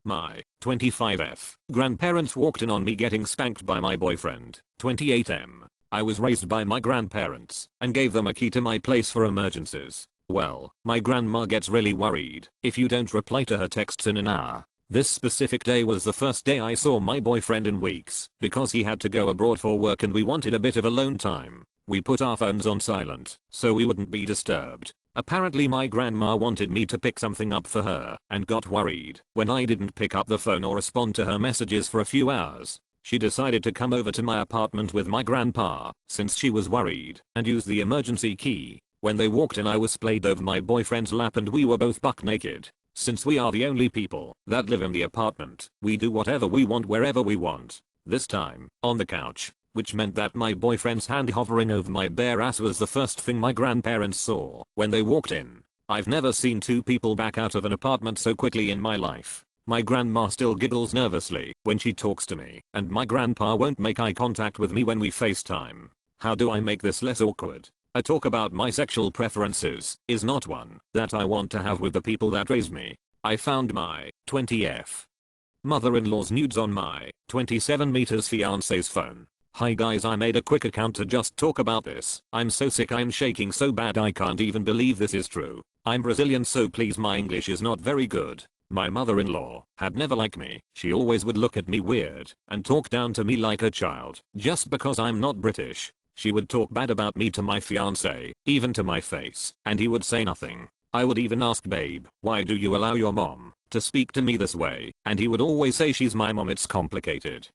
My 25F grandparents walked in on me getting spanked by my boyfriend. 28M. I was raised by my grandparents and gave them a key to my place for emergencies. Well, my grandma gets really worried if you don't reply to her texts in an hour. This specific day was the first day I saw my boyfriend in weeks because he had to go abroad for work and we wanted a bit of alone time. We put our phones on silent so we wouldn't be disturbed. Apparently my grandma wanted me to pick something up for her and got worried when I didn't pick up the phone or respond to her messages for a few hours. She decided to come over to my apartment with my grandpa since she was worried and use the emergency key. When they walked in I was splayed over my boyfriend's lap and we were both buck naked. Since we are the only people that live in the apartment, we do whatever we want wherever we want. This time, on the couch, which meant that my boyfriend's hand hovering over my bare ass was the first thing my grandparents saw when they walked in. I've never seen two people back out of an apartment so quickly in my life. My grandma still giggles nervously when she talks to me, and my grandpa won't make eye contact with me when we FaceTime. How do I make this less awkward? A talk about my sexual preferences is not one that I want to have with the people that raised me. I found my 20F mother-in-law's nudes on my 27 meters fiance's phone. Hi guys, I made a quick account to just talk about this. I'm so sick, I'm shaking so bad I can't even believe this is true. I'm Brazilian so please my English is not very good. My mother-in-law had never liked me. She always would look at me weird and talk down to me like a child just because I'm not British. She would talk bad about me to my fiance, even to my face, and he would say nothing. I would even ask babe, why do you allow your mom to speak to me this way? And he would always say she's my mom, it's complicated.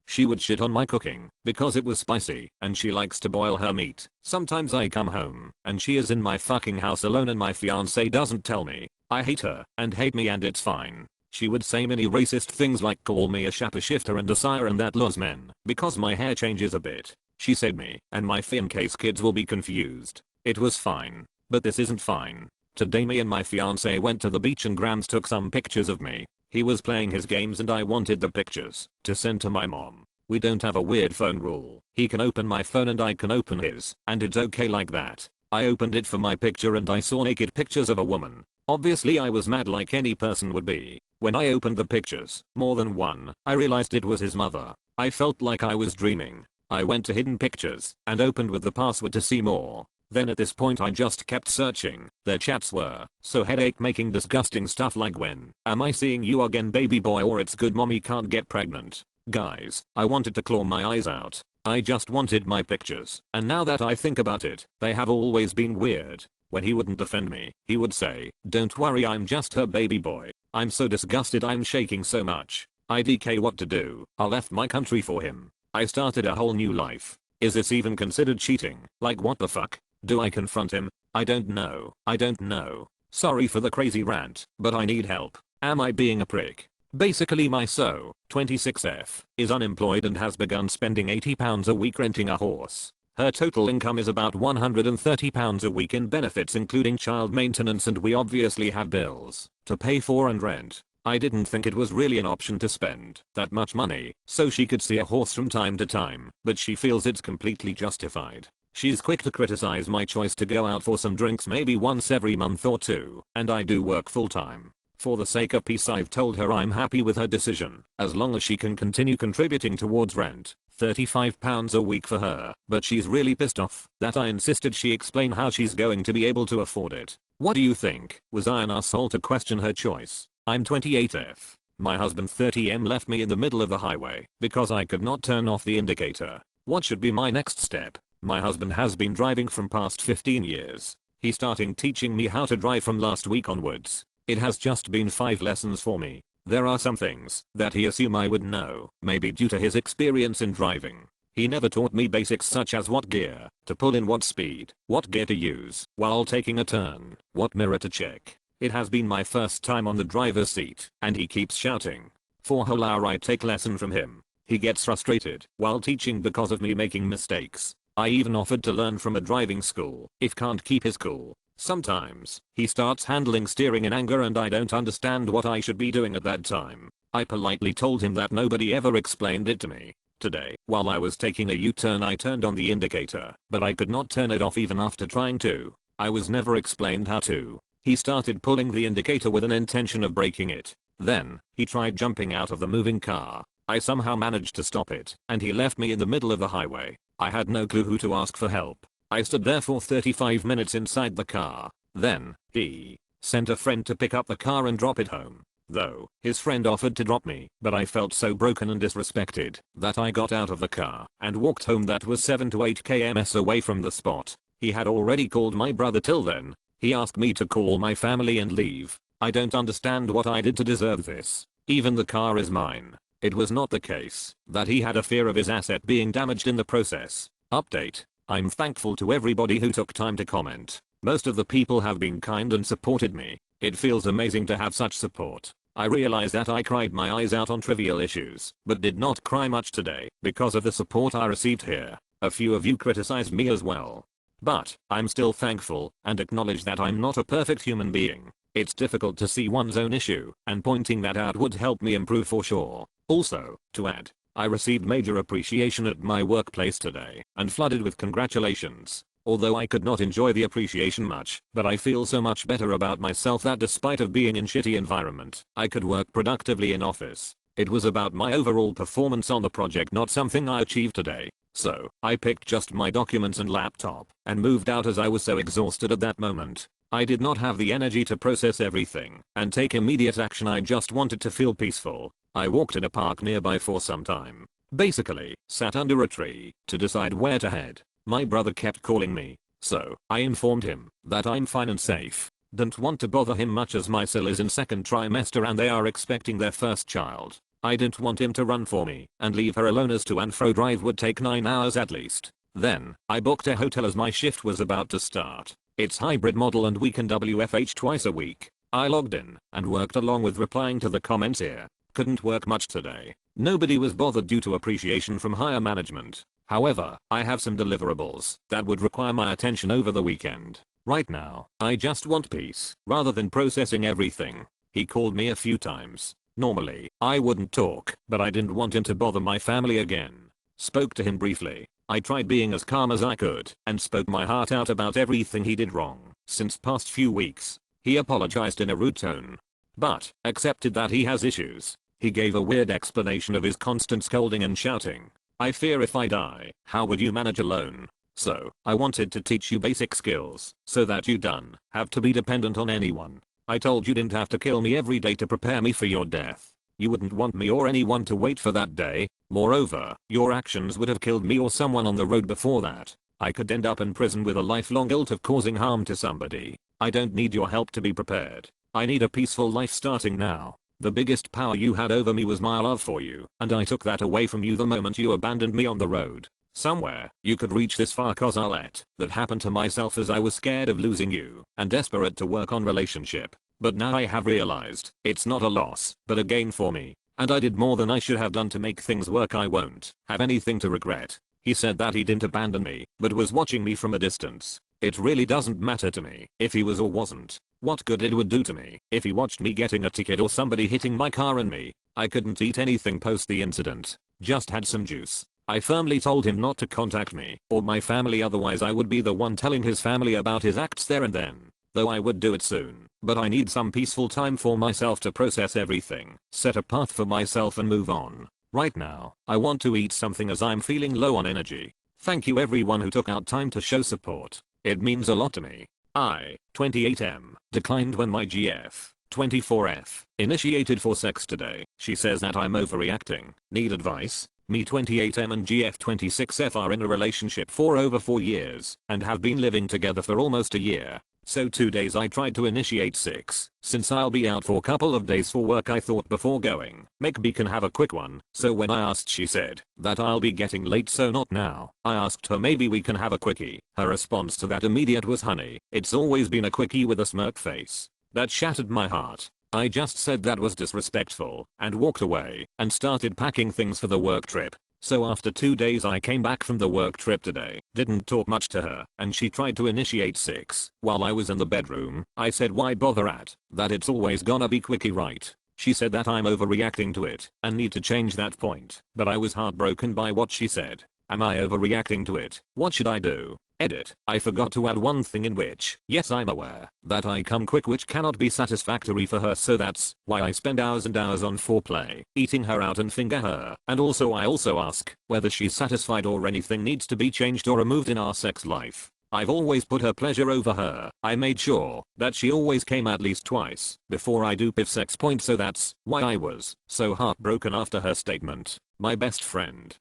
She would shit on my cooking because it was spicy and she likes to boil her meat. Sometimes I come home and she is in my fucking house alone and my fiance doesn't tell me. I hate her and hate me and it's fine. She would say many racist things like call me a shapeshifter and a siren that loves men because my hair changes a bit. She said me and my in case kids will be confused. It was fine, but this isn't fine. Today me and my fiance went to the beach and Grams took some pictures of me. He was playing his games and I wanted the pictures to send to my mom. We don't have a weird phone rule. He can open my phone and I can open his, and it's okay like that. I opened it for my picture and I saw naked pictures of a woman. Obviously I was mad like any person would be. When I opened the pictures, more than one, I realized it was his mother. I felt like I was dreaming. I went to hidden pictures and opened with the password to see more. Then at this point I just kept searching. Their chats were so headache making disgusting stuff like when am I seeing you again baby boy or it's good mommy can't get pregnant. Guys, I wanted to claw my eyes out. I just wanted my pictures. And now that I think about it, they have always been weird. When he wouldn't defend me, he would say, don't worry I'm just her baby boy. I'm so disgusted I'm shaking so much. IDK what to do. I left my country for him. I started a whole new life. Is this even considered cheating? Like what the fuck? Do I confront him? I don't know. I don't know. Sorry for the crazy rant, but I need help. Am I being a prick? Basically my 26F is unemployed and has begun spending £80 a week renting a horse. Her total income is about £130 a week in benefits including child maintenance and we obviously have bills to pay for and rent. I didn't think it was really an option to spend that much money so she could see a horse from time to time, but she feels it's completely justified. She's quick to criticize my choice to go out for some drinks maybe once every month or two, and I do work full time. For the sake of peace I've told her I'm happy with her decision, as long as she can continue contributing towards rent. £35 a week for her, but she's really pissed off that I insisted she explain how she's going to be able to afford it. What do you think? Was I an asshole to question her choice? I'm 28F. My husband 30M left me in the middle of the highway because I could not turn off the indicator. What should be my next step? My husband has been driving from past 15 years. He starting teaching me how to drive from last week onwards. It has just been 5 lessons for me. There are some things that he assumed I would know, maybe due to his experience in driving. He never taught me basics such as what gear to pull in, what speed, what gear to use while taking a turn, what mirror to check. It has been my first time on the driver's seat and he keeps shouting. For a whole hour I take lesson from him. He gets frustrated while teaching because of me making mistakes. I even offered to learn from a driving school if can't keep his cool. Sometimes he starts handling steering in anger and I don't understand what I should be doing at that time. I politely told him that nobody ever explained it to me. Today, while I was taking a U-turn I turned on the indicator, but I could not turn it off even after trying to. I was never explained how to. He started pulling the indicator with an intention of breaking it. Then, he tried jumping out of the moving car. I somehow managed to stop it, and he left me in the middle of the highway. I had no clue who to ask for help. I stood there for 35 minutes inside the car. Then, he sent a friend to pick up the car and drop it home. Though, his friend offered to drop me, but I felt so broken and disrespected that I got out of the car and walked home. That was 7 to 8 kms away from the spot. He had already called my brother. Till then, he asked me to call my family and leave. I don't understand what I did to deserve this. Even the car is mine. It was not the case that he had a fear of his asset being damaged in the process. Update. I'm thankful to everybody who took time to comment. Most of the people have been kind and supported me. It feels amazing to have such support. I realize that I cried my eyes out on trivial issues, but did not cry much today because of the support I received here. A few of you criticized me as well. But, I'm still thankful and acknowledge that I'm not a perfect human being. It's difficult to see one's own issue, and pointing that out would help me improve for sure. Also, to add, I received major appreciation at my workplace today and flooded with congratulations. Although I could not enjoy the appreciation much, but I feel so much better about myself that despite of being in shitty environment, I could work productively in office. It was about my overall performance on the project, not something I achieved today. So, I picked just my documents and laptop and moved out as I was so exhausted at that moment. I did not have the energy to process everything and take immediate action. I just wanted to feel peaceful. I walked in a park nearby for some time. Basically, sat under a tree to decide where to head. My brother kept calling me, so I informed him that I'm fine and safe. Didn't want to bother him much as my sil is in second trimester and they are expecting their first child. I didn't want him to run for me and leave her alone as to and fro drive would take 9 hours at least. Then, I booked a hotel as my shift was about to start. It's hybrid model and we can WFH twice a week. I logged in and worked along with replying to the comments here. Couldn't work much today. Nobody was bothered due to appreciation from higher management. However, I have some deliverables that would require my attention over the weekend. Right now, I just want peace rather than processing everything. He called me a few times. Normally, I wouldn't talk, but I didn't want him to bother my family again. Spoke to him briefly. I tried being as calm as I could and spoke my heart out about everything he did wrong since past few weeks. He apologized in a rude tone, but accepted that he has issues. He gave a weird explanation of his constant scolding and shouting. I fear if I die, how would you manage alone? So, I wanted to teach you basic skills so that you don't have to be dependent on anyone. I told you didn't have to kill me every day to prepare me for your death. You wouldn't want me or anyone to wait for that day. Moreover, your actions would have killed me or someone on the road before that. I could end up in prison with a lifelong guilt of causing harm to somebody. I don't need your help to be prepared. I need a peaceful life starting now. The biggest power you had over me was my love for you, and I took that away from you the moment you abandoned me on the road. Somewhere, you could reach this far cause I let that happen to myself as I was scared of losing you and desperate to work on relationship. But now I have realized, it's not a loss, but a gain for me. And I did more than I should have done to make things work. I won't have anything to regret. He said that he didn't abandon me, but was watching me from a distance. It really doesn't matter to me if he was or wasn't. What good it would do to me if he watched me getting a ticket or somebody hitting my car and me. I couldn't eat anything post the incident. Just had some juice. I firmly told him not to contact me or my family, otherwise I would be the one telling his family about his acts there and then. Though I would do it soon, but I need some peaceful time for myself to process everything, set a path for myself and move on. Right now, I want to eat something as I'm feeling low on energy. Thank you everyone who took out time to show support. It means a lot to me. I, 28M, declined when my GF, 24F, initiated for sex today. She says that I'm overreacting. Need advice? Me 28M and GF 26F are in a relationship for over 4 years and have been living together for almost a year. So 2 days I tried to initiate 6. Since I'll be out for a couple of days for work, I thought before going, maybe can have a quick one. So when I asked, she said that I'll be getting late, so not now. I asked her maybe we can have a quickie. Her response to that immediate was honey, it's always been a quickie with a smirk face. That shattered my heart. I just said that was disrespectful and walked away and started packing things for the work trip. So after 2 days I came back from the work trip today, didn't talk much to her, and she tried to initiate 6. While I was in the bedroom, I said why bother at that, it's always gonna be quickie right. She said that I'm overreacting to it and need to change that point, but I was heartbroken by what she said. Am I overreacting to it? What should I do? Edit. I forgot to add one thing in which, yes, I'm aware that I come quick, which cannot be satisfactory for her, so that's why I spend hours and hours on foreplay, eating her out and finger her, and also I also ask whether she's satisfied or anything needs to be changed or removed in our sex life. I've always put her pleasure over her. I made sure that she always came at least twice before I do piff sex point, so that's why I was so heartbroken after her statement. My best friend,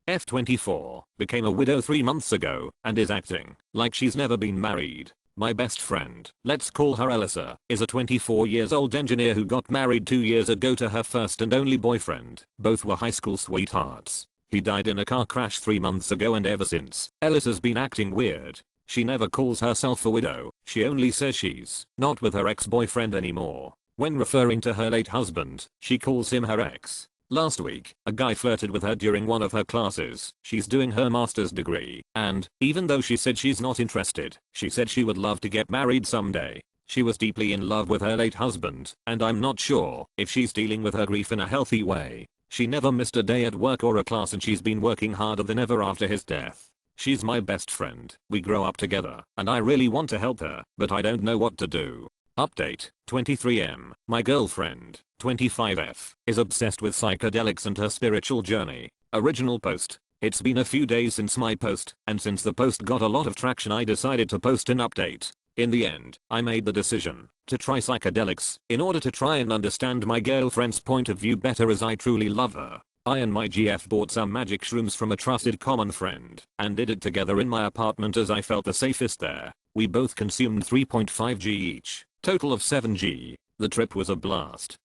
F24, became a widow 3 months ago and is acting like she's never been married. My best friend, let's call her Elisa, is a 24 years old engineer who got married 2 years ago to her first and only boyfriend. Both were high school sweethearts. He died in a car crash 3 months ago, and ever since, Elisa's been acting weird. She never calls herself a widow, she only says she's not with her ex-boyfriend anymore. When referring to her late husband, she calls him her ex. Last week, a guy flirted with her during one of her classes. She's doing her master's degree, and even though she said she's not interested, she said she would love to get married someday. She was deeply in love with her late husband, and I'm not sure if she's dealing with her grief in a healthy way. She never missed a day at work or a class, and she's been working harder than ever after his death. She's my best friend. We grow up together, and I really want to help her, but I don't know what to do. Update, 23M. My girlfriend, 25F, is obsessed with psychedelics and her spiritual journey. Original post. It's been a few days since my post, and since the post got a lot of traction, I decided to post an update. In the end, I made the decision to try psychedelics in order to try and understand my girlfriend's point of view better, as I truly love her. I and my GF bought some magic shrooms from a trusted common friend and did it together in my apartment, as I felt the safest there. We both consumed 3.5 g each, total of 7 g. The trip was a blast.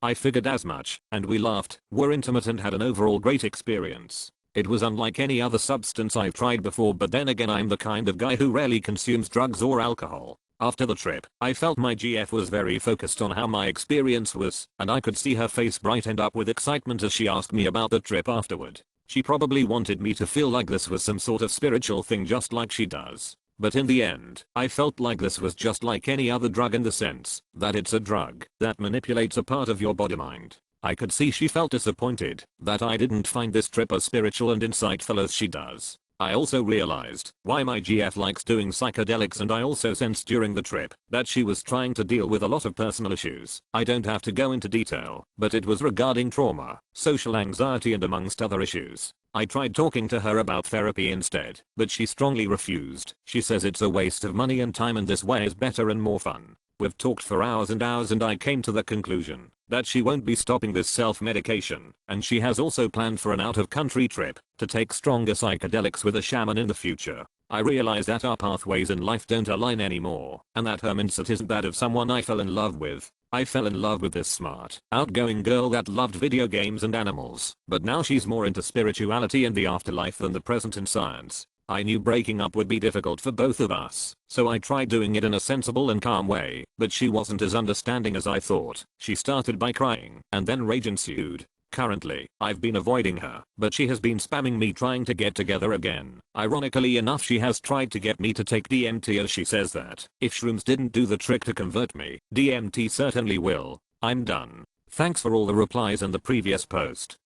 I figured as much, and we laughed, were intimate, and had an overall great experience. It was unlike any other substance I've tried before, but then again, I'm the kind of guy who rarely consumes drugs or alcohol. After the trip, I felt my GF was very focused on how my experience was, and I could see her face brighten up with excitement as she asked me about the trip afterward. She probably wanted me to feel like this was some sort of spiritual thing, just like she does. But in the end, I felt like this was just like any other drug, in the sense that it's a drug that manipulates a part of your body mind. I could see she felt disappointed that I didn't find this trip as spiritual and insightful as she does. I also realized why my GF likes doing psychedelics, and I also sensed during the trip that she was trying to deal with a lot of personal issues. I don't have to go into detail, but it was regarding trauma, social anxiety, and amongst other issues. I tried talking to her about therapy instead, but she strongly refused. She says it's a waste of money and time, and this way is better and more fun. We've talked for hours and hours, and I came to the conclusion that she won't be stopping this self-medication, and she has also planned for an out-of-country trip to take stronger psychedelics with a shaman in the future. I realized that our pathways in life don't align anymore, and that her mindset isn't that of someone I fell in love with. I fell in love with this smart, outgoing girl that loved video games and animals, but now she's more into spirituality and the afterlife than the present and science. I knew breaking up would be difficult for both of us, so I tried doing it in a sensible and calm way, but she wasn't as understanding as I thought. She started by crying, and then rage ensued. Currently, I've been avoiding her, but she has been spamming me trying to get together again. Ironically enough, she has tried to get me to take DMT, as she says that if shrooms didn't do the trick to convert me, DMT certainly will. I'm done. Thanks for all the replies and the previous post.